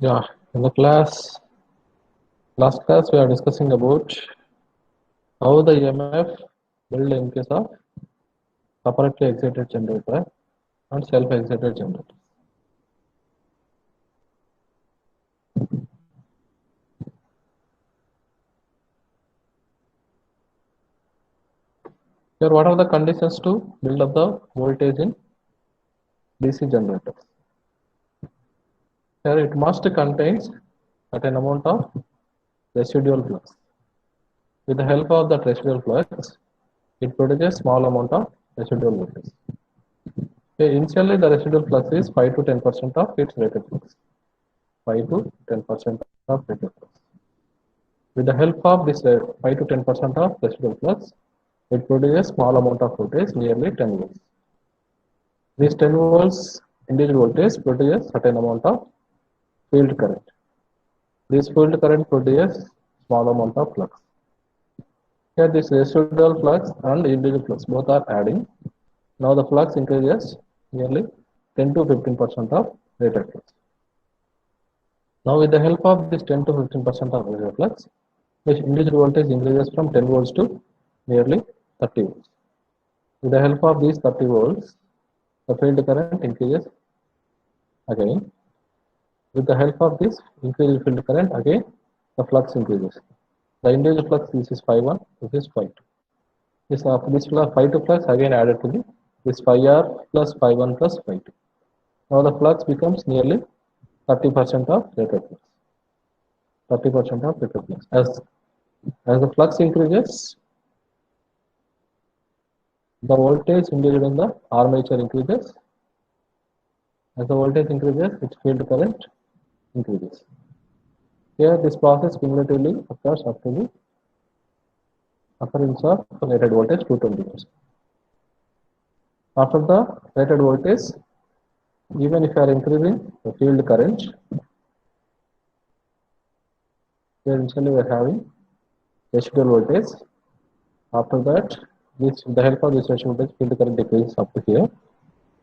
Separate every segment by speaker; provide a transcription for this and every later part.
Speaker 1: Yeah, in the last class we are discussing about how the EMF build in case of separately excited generator and self-excited generator. Here, what are the conditions to build up the voltage in DC generators? Here, it must contains certain amount of residual flux. With the help of that residual flux, it produces small amount of residual voltage. Okay, initially, the residual flux is 5 to 10% of its rated flux. 5 to 10% of rated flux. With the help of this 5 to 10% of residual flux, it produces small amount of voltage, nearly 10 volts. These 10 volts individual voltage produces certain amount of field current. This field current produces small amount of flux. Here this residual flux and individual flux both are adding. Now the flux increases nearly 10 to 15% of rated flux. Now with the help of this 10 to 15% of rated flux, the individual voltage increases from 10 volts to nearly 30 volts. With the help of these 30 volts, the field current increases again. With the help of this increased field current, again the flux increases. The individual flux, this is phi 1, this is phi 2. This phi 2 flux again added to this phi r plus phi 1 plus phi 2. Now the flux becomes nearly 30% of rated flux. 30% of rated flux. As the flux increases, the voltage induced in the armature increases. As the voltage increases, its field current increases. Here, this process cumulatively occurs up to the occurrence of rated voltage 220 volts. After the rated voltage, even if you are increasing the field current, here initially we are having residual voltage. After that, with the help of this residual voltage, field current decreases up to here.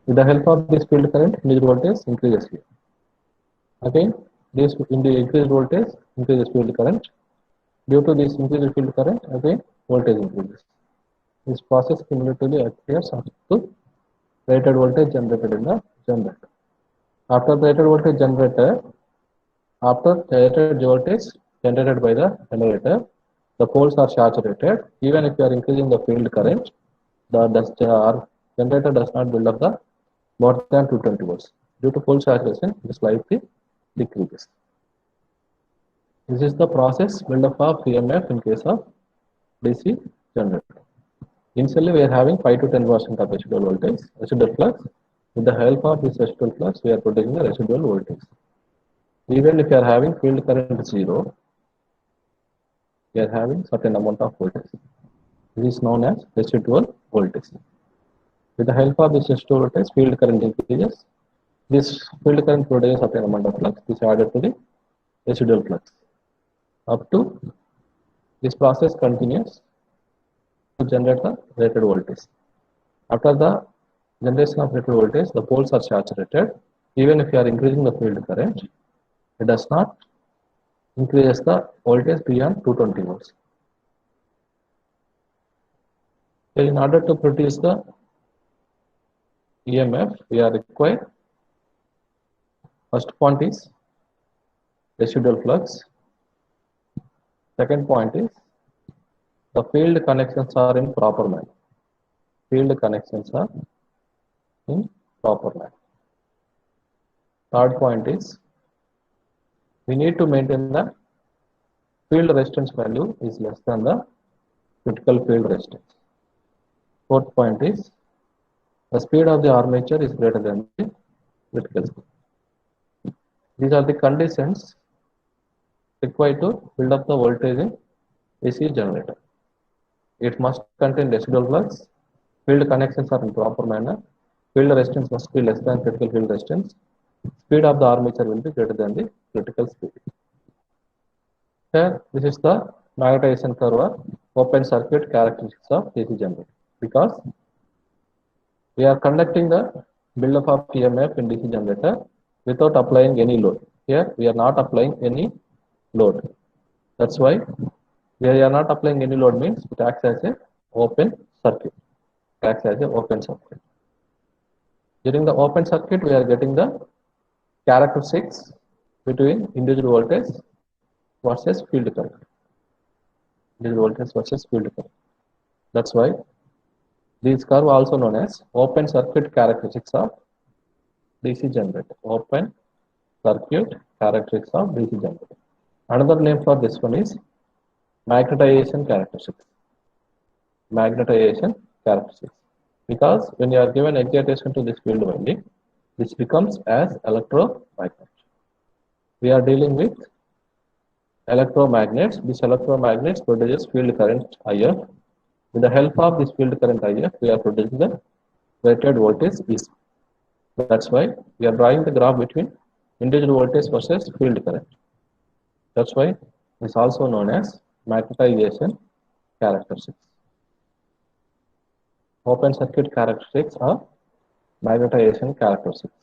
Speaker 1: With the help of this field current, individual voltage increases here. Again, this in the increased voltage increases field current. Due to this increased field current, again voltage increases. This process cumulatively occurs up to rated voltage generated in the generator. After the rated voltage generator, after the rated voltage generated by the generator, the poles are saturated. Even if you are increasing the field current, the generator does not build up the more than 220 volts. Due to pole saturation, it slightly decreases. This is the process build-up of EMF in case of DC generator. Initially, we are having 5 to 10% of residual voltage, residual flux. With the help of this residual flux, we are producing the residual voltage. Even if you are having field current 0, we are having certain amount of voltage. This is known as residual voltage. With the help of this residual voltage, field current increases. This field current produces certain amount of flux. This is added to the residual flux. Up to this process continues to generate the rated voltage. After the generation of rated voltage, the poles are saturated. Even if you are increasing the field current, it does not increase the voltage beyond 220 volts. So in order to produce the EMF, we are required first point is residual flux. Second point is the field connections are in proper manner. Field connections are in proper manner. Third point is we need to maintain the field resistance value is less than the critical field resistance. Fourth point is the speed of the armature is greater than the critical speed. These are the conditions required to build up the voltage in AC generator. It must contain residual flux, field connections are in proper manner, field resistance must be less than critical field resistance, speed of the armature will be greater than the critical speed. Here, this is the magnetization curve or open circuit characteristics of AC generator. Because we are conducting the build-up of EMF in DC generator without applying any load. Here we are not applying any load. That's why we are not applying any load means it acts as a open circuit. It acts as a open circuit. During the open circuit, we are getting the characteristics between individual voltage versus field current. Individual voltage versus field current. That's why this curve also known as open circuit characteristics of DC generator. Open circuit characteristics of DC generator. Another name for this one is magnetization characteristics. Magnetization characteristics. Because when you are given excitation to this field winding, this becomes as electromagnet. We are dealing with electromagnets. These electromagnets produces field current IF. With the help of this field current IF, we are producing the rated voltage EC. That's why we are drawing the graph between individual voltage versus field current. That's why it's also known as magnetization characteristics. Open circuit characteristics are magnetization characteristics.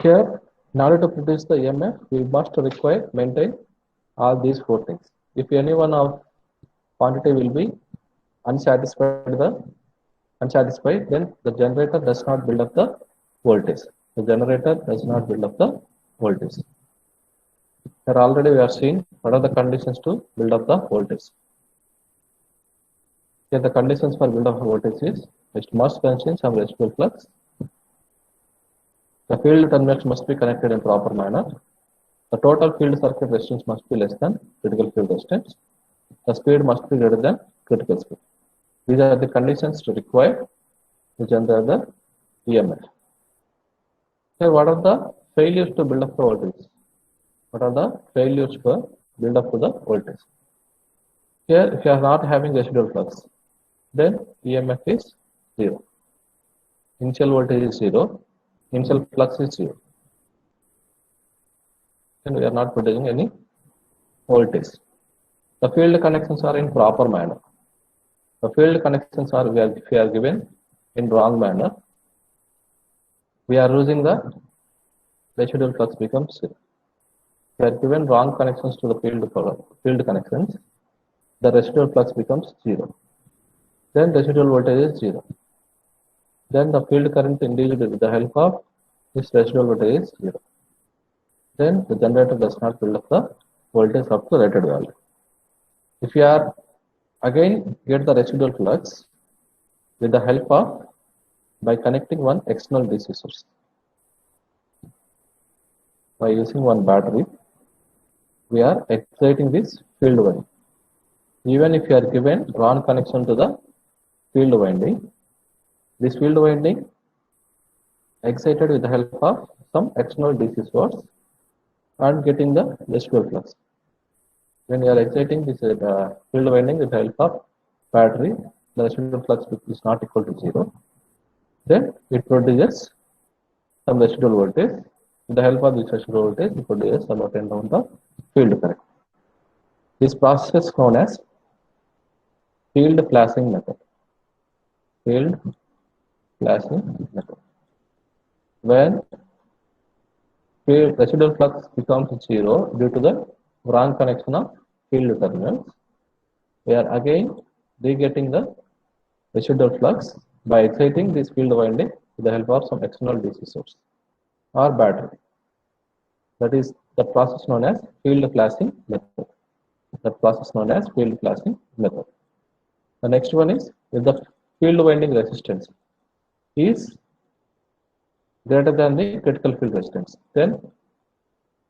Speaker 1: Here, in order to produce the EMF, we must maintain all these four things. If any one of quantity will be unsatisfied, then the generator does not build up the voltage. The generator does not build up the voltage. Here already we have seen what are the conditions to build up the voltage. Here the conditions for build up voltage is it must contain some residual flux. The field terminals must be connected in proper manner. The total field circuit resistance must be less than critical field resistance. The speed must be greater than critical speed. These are the conditions required to generate the EMF. So, what are the failures to build up the voltage? What are the failures to build up to the voltage? Here, if you are not having residual flux, then EMF is 0. Initial voltage is 0. Initial flux is 0. And we are not producing any voltage. The field connections are in proper manner. The field connections are if we are given in wrong manner, we are losing the residual flux becomes 0. We are given wrong connections to the field connections, the residual flux becomes 0. Then residual voltage is 0. Then the field current induced with the help of this residual voltage is 0. Then the generator does not build up the voltage up to rated value. If you are again get the residual flux with the help of by connecting one external DC source. By using one battery, we are exciting this field winding. Even if you are given wrong connection to the field winding, this field winding excited with the help of some external DC source and getting the residual flux. When you are exciting this field winding with the help of battery, the residual flux is not equal to 0. Then it produces some residual voltage. With the help of this residual voltage, it produces some amount of the field current. This process is known as field flashing method. Field flashing method. When residual flux becomes 0 due to the wrong connection of field terminals, we are again re-getting the residual flux by exciting this field winding with the help of some external DC source or battery. That is the process known as field flashing method. That process known as field flashing method. The next one is if the field winding resistance is greater than the critical field resistance, then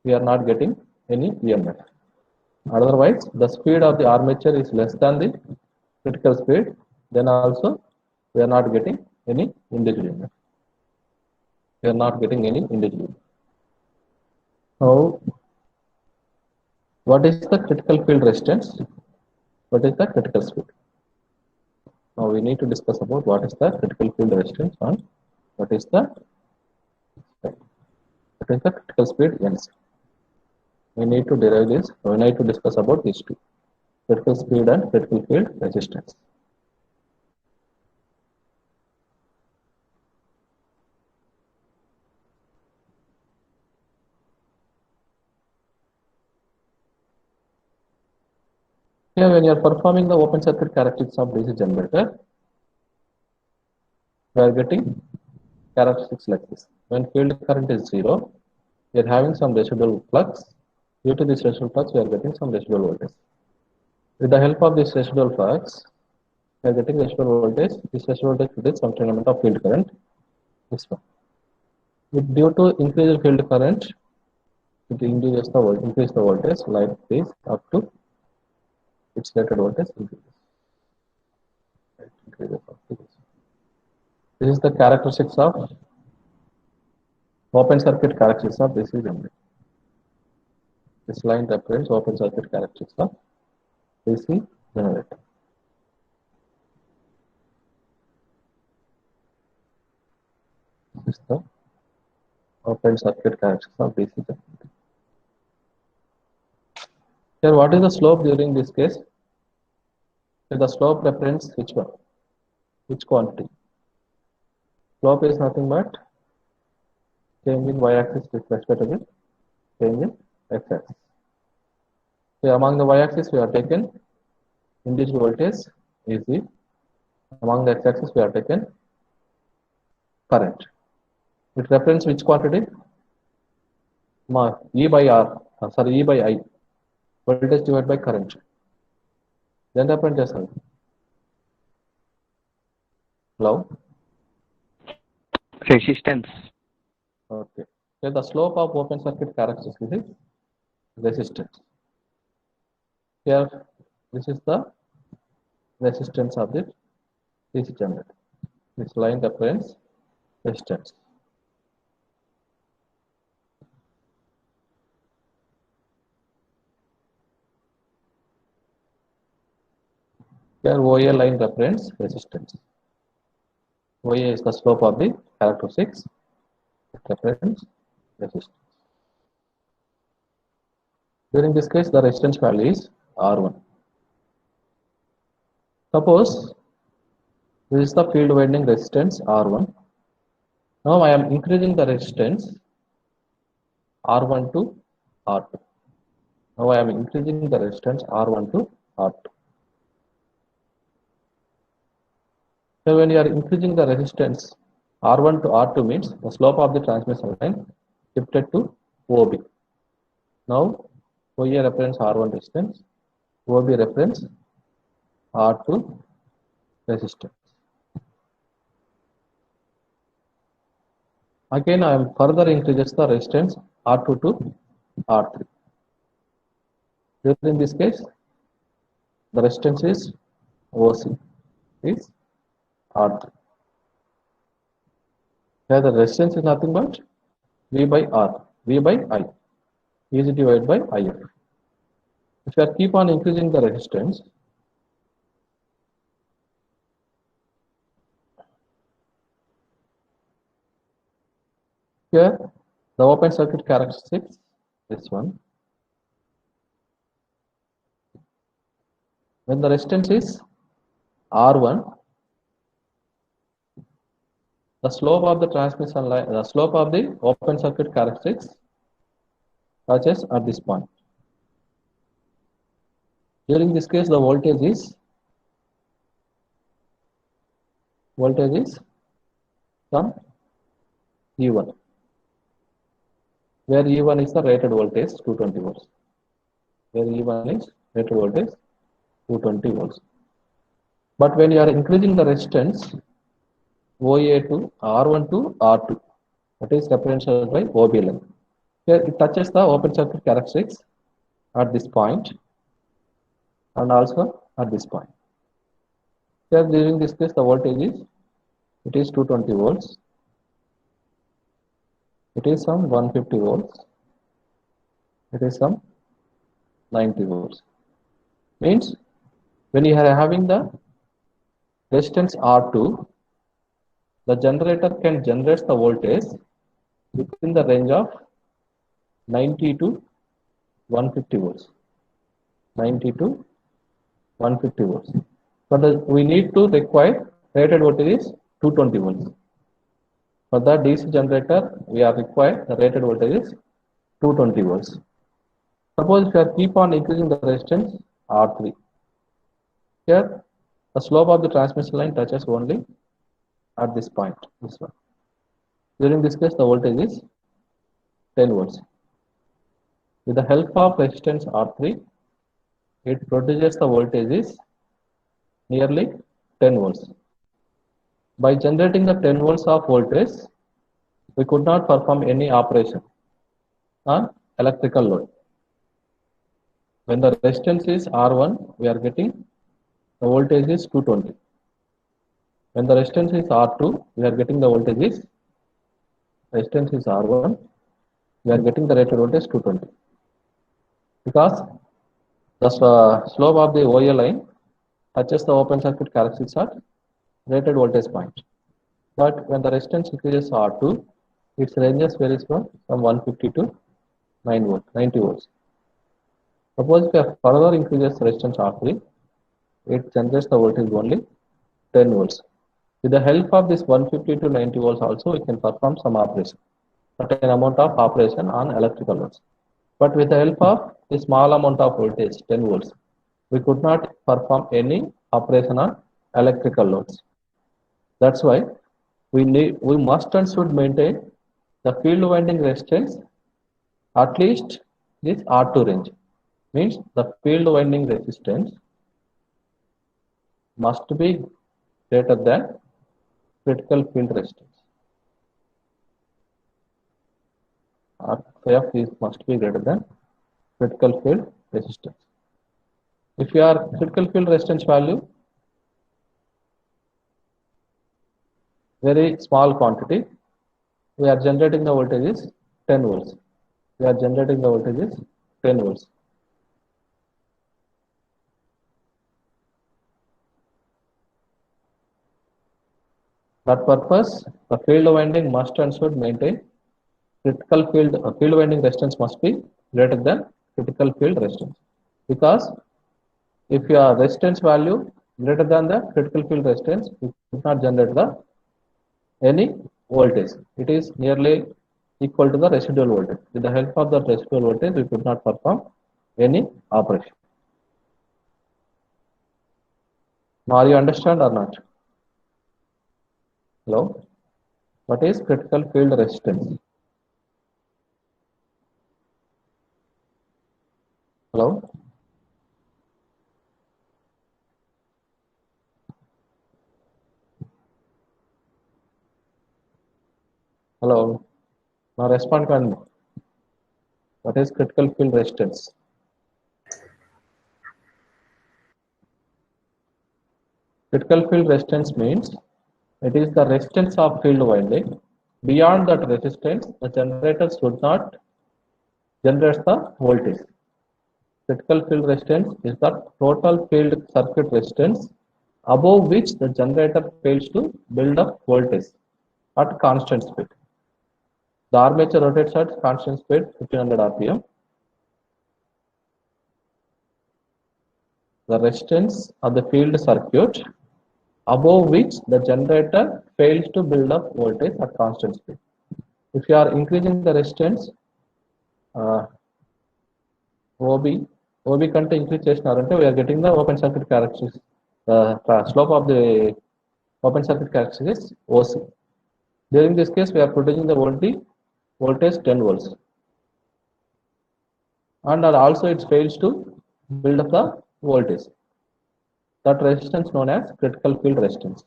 Speaker 1: we are not getting any EMF. Otherwise, the speed of the armature is less than the critical speed, then also we are not getting any induced EMF. We are not getting any induced EMF. Now, what is the critical field resistance? What is the critical speed? Now we need to discuss about what is the critical field resistance and what is the critical speed NC. We need to derive this. We need to discuss about these two: critical speed and critical field resistance. Here, when you are performing the open circuit characteristics of DC generator, we are getting characteristics like this. When field current is 0, we are having some residual flux. Due to this residual flux, we are getting some residual voltage. With the help of this residual flux, we are getting residual voltage. This residual voltage produces some element of field current. This one. Due to increased field current, it increase the voltage like this up to its rated voltage increases. This is the characteristics of open circuit characteristics of DC generator. This line represents open circuit characteristics of DC generator. This is the open circuit characteristics of DC generator. Here, what is the slope during this case? Here, the slope represents which one? Which quantity? Slope is nothing but change in y-axis with respect to the change in x-axis. So among the y-axis we have taken induced voltage AC. Among the x-axis we have taken current. It represents which quantity? E by R. E by I. Voltage divided by current. Then represent చేస్తాను. Hello?
Speaker 2: Resistance.
Speaker 1: Okay. So the slope of open circuit characteristic is resistance. Here, this is the resistance of the DC generator. This line represents resistance. Here, OA line represents resistance. OA is the slope of the characteristics. It represents resistance. During this case, the resistance value is R1. Suppose this is the field winding resistance R1. Now I am increasing the resistance R1 to R2. Now I am increasing the resistance R1 to R2. So when you are increasing the resistance R1 to R2 means the slope of the transmission line shifted to OB. Now OA represents R1 resistance, OB represents R2 resistance. Again, I am further increases the resistance R2 to R3. In this case, the resistance is OC is R3. Here the resistance is nothing but V by R, V by I is divided by IF. If you keep on increasing the resistance, here the open circuit characteristics, this one. When the resistance is R1, the slope of the transmission line, the slope of the open circuit characteristics touches at this point. During this case, the voltage is some E1, where E1 is the rated voltage 220 volts. Where E1 is rated voltage 220 volts. But when you are increasing the resistance OA to R1 to R2, that is represented by OB line. Here it touches the open circuit characteristics at this point and also at this point. Here during this case the voltage is, it is 220 volts. It is some 150 volts. It is some 90 volts. Means when you are having the resistance R2, the generator can generate the voltage within the range of 90 to 150 volts. 90 to 150 volts. But we need to require rated voltage is 220 volts. For the DC generator, we are required the rated voltage is 220 volts. Suppose if you keep on increasing the resistance R3, Here, the slope of the transmission line touches only at this point, this one. During this case, the voltage is 10 volts. With the help of resistance R3, it produces the voltage is nearly 10 volts. By generating the 10 volts of voltage, we could not perform any operation on electrical load. When the resistance is R1, we are getting the voltage is 220. When the resistance is R2, we are getting the voltage is resistance is R1, we are getting the rated voltage 220. Because the slope of the OA line touches the open circuit characteristics at rated voltage point. But when the resistance increases R2, its ranges varies from 150 to 90 volts. Suppose if you further increases resistance R3, it generates the voltage only 10 volts. With the help of this 150 to 90 volts also, we can perform some operation, certain amount of operation on electrical loads. But with the help of a small amount of voltage, 10 volts, we could not perform any operation on electrical loads. That's why we must and should maintain the field winding resistance at least this R2 range. Means the field winding resistance must be greater than critical field resistance. RF must be greater than critical field resistance. If your critical field resistance value very small quantity, we are generating the voltage is 10 volts. We are generating the voltage is 10 volts. That purpose, the field winding must and should maintain critical field winding resistance must be greater than critical field resistance. Because if your resistance value greater than the critical field resistance, you could not generate the any voltage. It is nearly equal to the residual voltage. With the help of the residual voltage, we could not perform any operation. Now, are you understand or not? Hello? What is critical field resistance? Hello? Hello? Now respond can. What is critical field resistance? Critical field resistance means it is the resistance of field winding. Beyond that resistance, the generator should not generate the voltage. Critical field resistance is the total field circuit resistance above which the generator fails to build up voltage at constant speed. The armature rotates at constant speed 1500 rpm. The resistance of the field circuit above which the generator fails to build up voltage at constant speed. If you are increasing the resistance OB కంటే increase చేసినారంటే we are getting the open circuit characteristics. The slope of the open circuit characteristics is OC. During this case, we are producing the voltage 10 volts, and also it fails to build up the voltage. That resistance known as critical field resistance.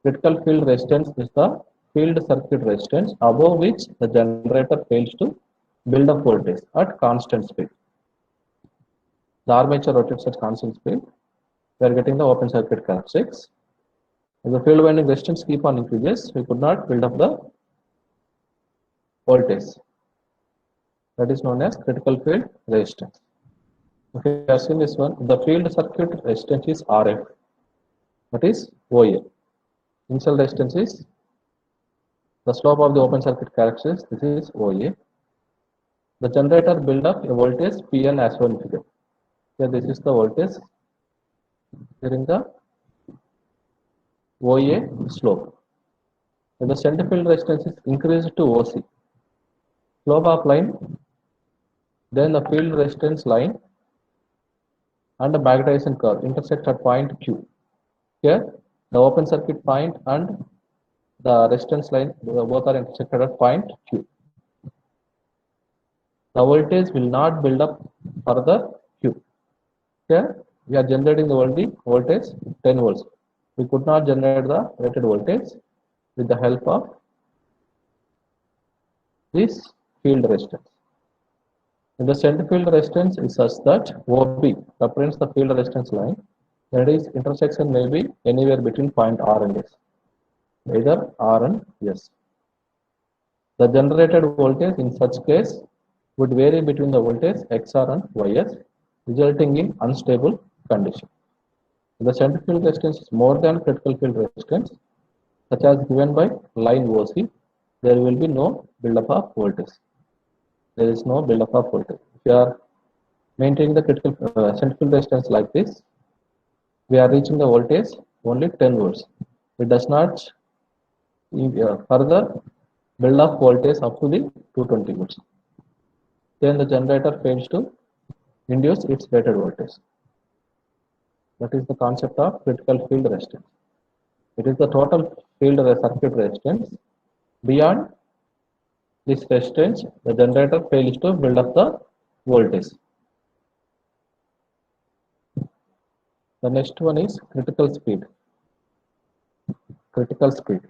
Speaker 1: Critical field resistance is the field circuit resistance above which the generator fails to build up voltage at constant speed. The armature rotates at constant speed. We are getting the open circuit characteristics. If the field winding resistance keep on increases, we could not build up the voltage. That is known as critical field resistance. Okay, we have seen this one. The field circuit resistance is RF. That is OA. Initial resistance is the slope of the open circuit characteristics. This is OA. The generator build up a voltage PN as shown in figure. Here this is the voltage during the OA slope. When the center field resistance is increased to OC, slope of line, then the field resistance line and the magnetization curve intersect at point Q. Here, the open circuit point and the resistance line both are intersected at point Q. The voltage will not build up further Q. Here, we are generating the voltage 10 volts. We could not generate the rated voltage with the help of this field resistance. If the center field resistance is such that OB represents the field resistance line, then its intersection may be anywhere between point R and S, either R and S. The generated voltage in such case would vary between the voltage XR and YS, resulting in unstable condition. If the center field resistance is more than critical field resistance, such as given by line OC, there will be no buildup of voltage. There is no buildup of voltage. If you are maintaining the critical center field resistance like this, we are reaching the voltage only 10 volts. It does not further build up voltage up to the 220 volts. Then the generator fails to induce its rated voltage. That is the concept of critical field resistance. It is the total field circuit resistance. Beyond this resistance, the generator fails to build up the voltage. The next one is critical speed. Critical speed.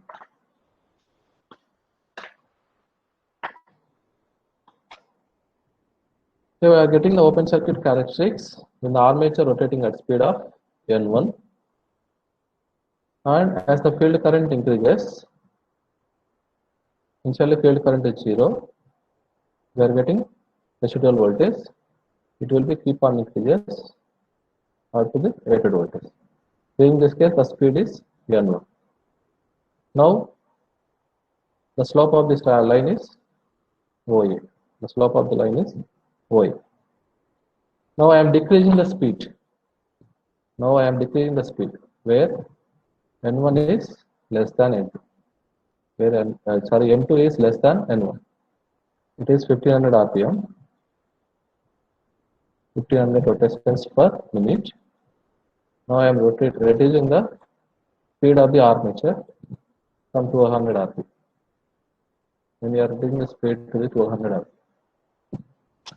Speaker 1: So we are getting the open circuit characteristics when the armature rotating at speed of N1, and as the field current increases, initially field current is 0, we are getting residual voltage. It will be keep on increases up to the rated voltage. In this case, the speed is N1. Now, the slope of this line is OA. The slope of the line is OA. Now I am decreasing the speed. Now I am decreasing the speed where N1 is less than N2. Where N2 is less than N1. It is 1500 RPM. 1500 rotations per minute. Now I am reducing the speed of the armature from 200 RPM. When we are reducing the speed to the 200 RPM.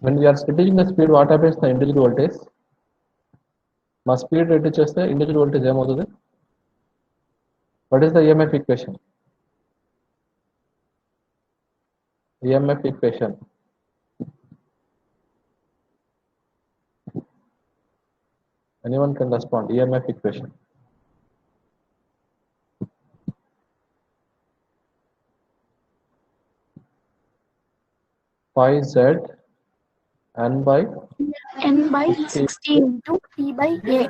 Speaker 1: When we are reducing the speed, what happens to the individual voltage? My speed reduces the individual voltage. What is the EMF equation? EMF equation. Anyone can respond. EMF equation. Phi Z N by
Speaker 2: 60 into T by A.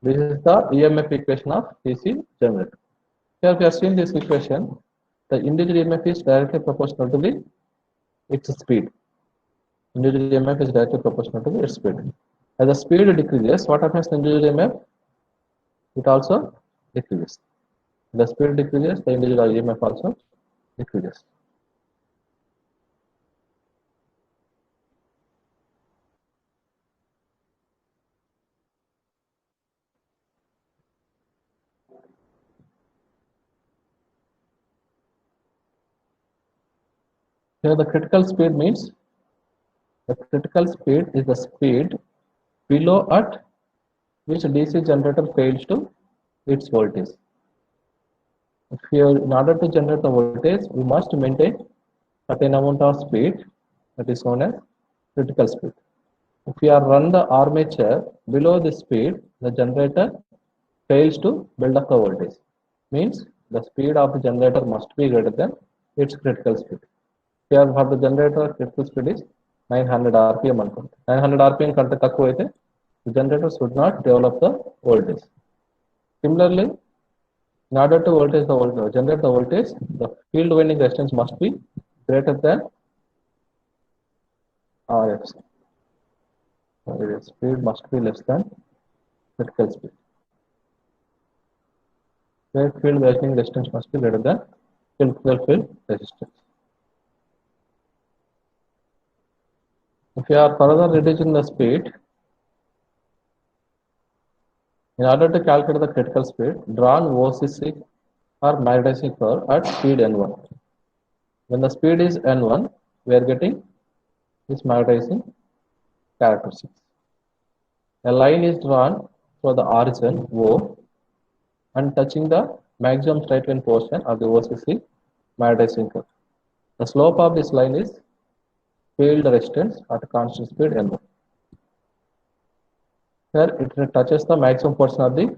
Speaker 1: This is the EMF equation of DC generator. Here we have seen this equation. The individual EMF is directly proportional to its speed. Individual EMF is directly proportional to its speed. As the speed decreases, what happens to individual EMF? It also decreases. The speed decreases, the individual EMF also decreases. Here the critical speed means the critical speed is the speed below at which DC generator fails to its voltage. In order to generate the voltage, we must maintain certain amount of speed that is known as critical speed. If we are run the armature below this speed, the generator fails to build up the voltage. Means the speed of the generator must be greater than its critical speed. Here for the generator critical speed is 900 RPM. 900 RPM కంటే తక్కువ అయితే the generator should not develop the voltage. Similarly, in order to generate the voltage, the field winding resistance must be greater than RF. The speed must be less than critical speed. Where field winding resistance must be greater than critical field resistance. If you are further reducing the speed, in order to calculate the critical speed, draw an OCC or magnetizing curve at speed n1. When the speed is n1, we are getting this magnetizing characteristics. A line is drawn for the origin O and touching the maximum straight line portion of the OCC magnetizing curve. The slope of this line is field resistance at constant speed n1. Here it touches the maximum portion of the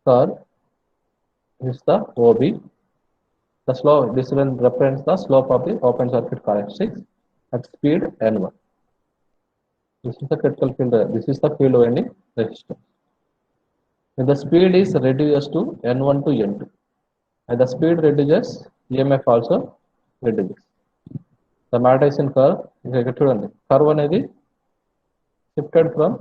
Speaker 1: curve. This is the OB. The slope, this will represents the slope of the open circuit characteristics at speed n1. This is the critical field. This is the field winding resistance. When the speed is reduced to n1 to n2, and the speed reduces, EMF also reduces. The magnetizing curve is చూడండి curve అనేది shifted from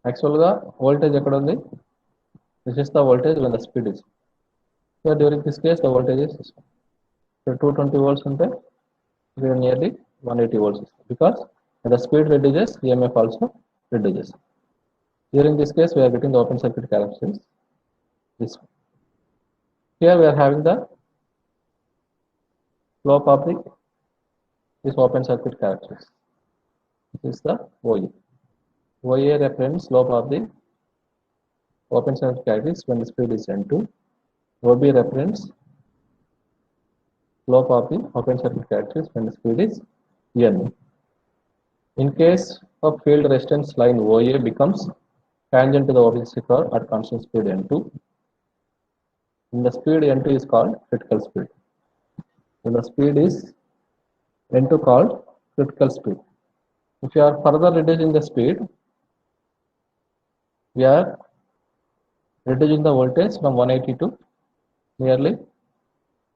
Speaker 1: actual గా voltage ఎక్కడ ఉంది? This is the voltage when the speed is. So during this case the voltage is so 220 volts ఉంటే we are nearly 180 volts because when the speed reduces, EMF also reduces. During this case we are getting the open circuit characteristics. This one. Here we are having the slope of this open circuit characteristics. This is the OA. OA represents slope of the open circuit characteristics when the speed is n2. OB represents slope of the open circuit characteristics when the speed is n. In case of field resistance, line OA becomes tangent to the open circuit curve at constant speed n2. When the speed n2 is called critical speed. When the speed is n2 called critical speed. If you are further reducing the speed, we are reducing the voltage from 180 to nearly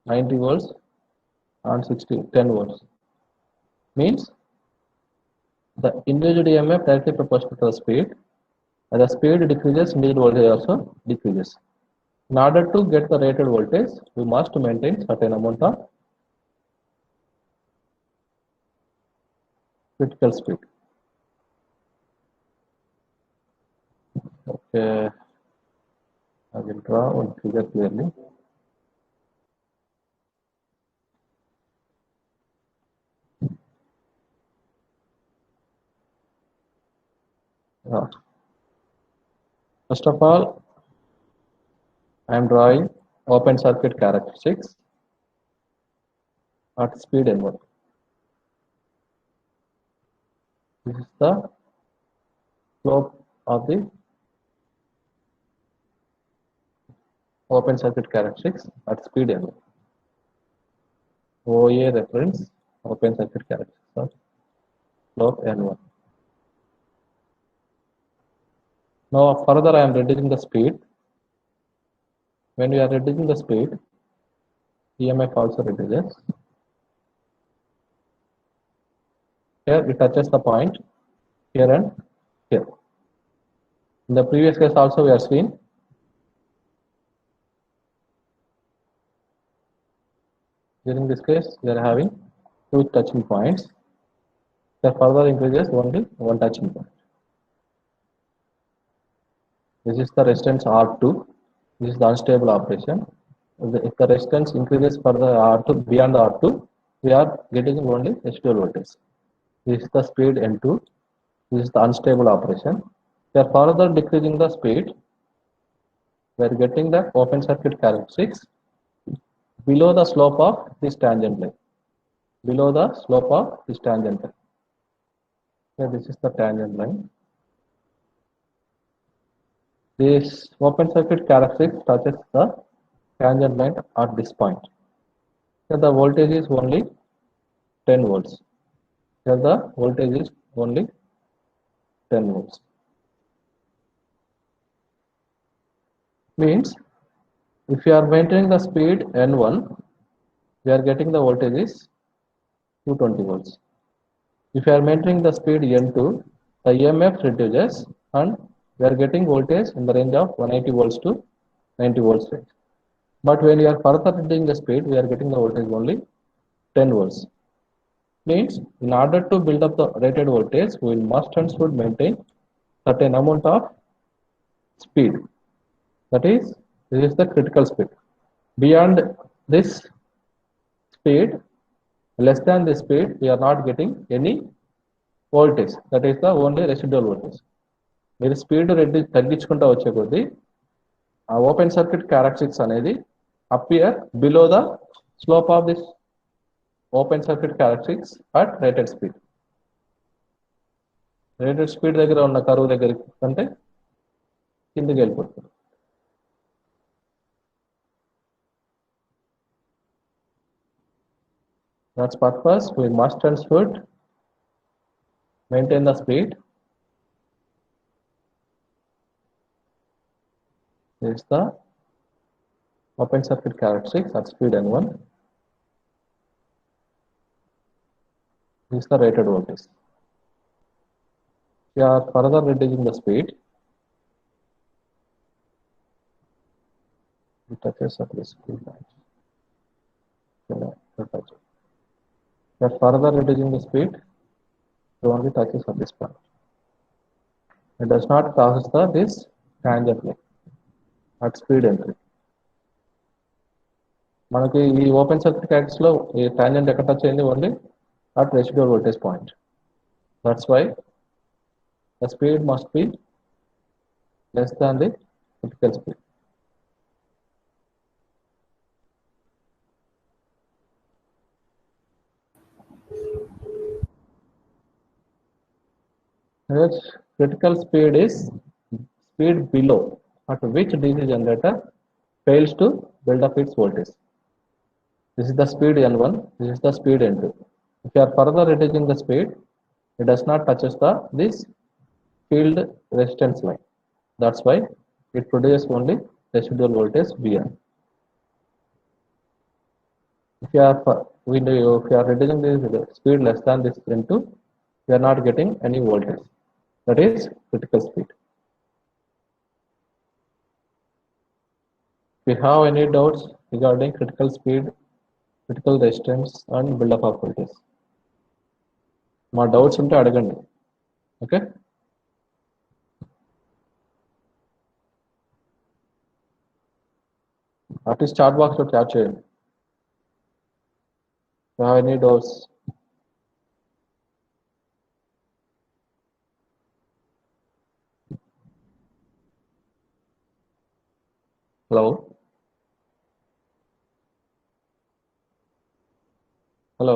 Speaker 1: 90 volts and 10 volts. Means the induced EMF directly proportional to the speed. As the speed decreases, induced voltage also decreases. In order to get the rated voltage, we must maintain certain amount of critical speed. Okay, I will draw one figure clearly. First of all, I am drawing open circuit characteristics at speed n1. This is the slope of the open circuit characteristics at speed n1. OA reference open circuit characteristics of slope n1. Now further I am reducing the speed. When we are reducing the speed, EMF also reduces. Here it touches the point here and here. In the previous case also we are seeing during this case we are having two touching points. The further increases only one touching point. This is the resistance R2. This is the unstable operation. If the resistance increases further R2 beyond the R2, we are getting only residual voltage. This is the speed n2. This is the unstable operation. We are further decreasing the speed. We are getting the open circuit characteristics below the slope of this tangent line. Below the slope of this tangent line. So this is the tangent line. This open circuit characteristic touches the tangent line at this point. Here the voltage is only 10 volts. Here the voltage is only 10 volts. Means if you are maintaining the speed n1, we are getting the voltage is 220 volts. If you are maintaining the speed n2, the EMF reduces and we are getting voltage in the range of 180 volts to 90 volts range. But when we are further reducing the speed, we are getting the voltage only 10 volts. Means in order to build up the rated voltage, we must and should maintain certain amount of speed. That is, this is the critical speed. Beyond this speed, less than this speed, we are not getting any voltage. That is the only residual voltage. మీరు speed తగ్గించుకుంటూ వచ్చే కొద్దీ ఆ open circuit characteristics అనేది appear below the slope of this open circuit characteristics at rated speed. Rated speed దగ్గర ఉన్న కరువు దగ్గర కంటే కిందికి వెళ్ళిపోతుంది. That's purpose we must and should maintain the speed. This is the open circuit characteristics at speed N1. This is the rated voltage. We are further reducing the speed. It touches at this speed line. We are further reducing the speed. It only touches at this point. It does not cause this tangently at speed entry. మనకి ఈ open circuit characters లో ఈ tangent ఎక్కడ touch అయింది only at residual voltage point. That's why the speed must be less than the critical speed. Critical speed is speed below at which DC generator fails to build up its voltage. This is the speed N1, this is the speed N2. If you are further reducing the speed, it does not touches this field resistance line. That's why it produces only residual voltage Vn. If you are reducing the speed less than this N2, you are not getting any voltage. That is critical speed. If you have any doubts regarding critical speed, critical resistance and build up of voltage, మా doubts ఉంటే అడగండి. Okay, artist chat box లో tap చేయండి. Any doubts? Hello hello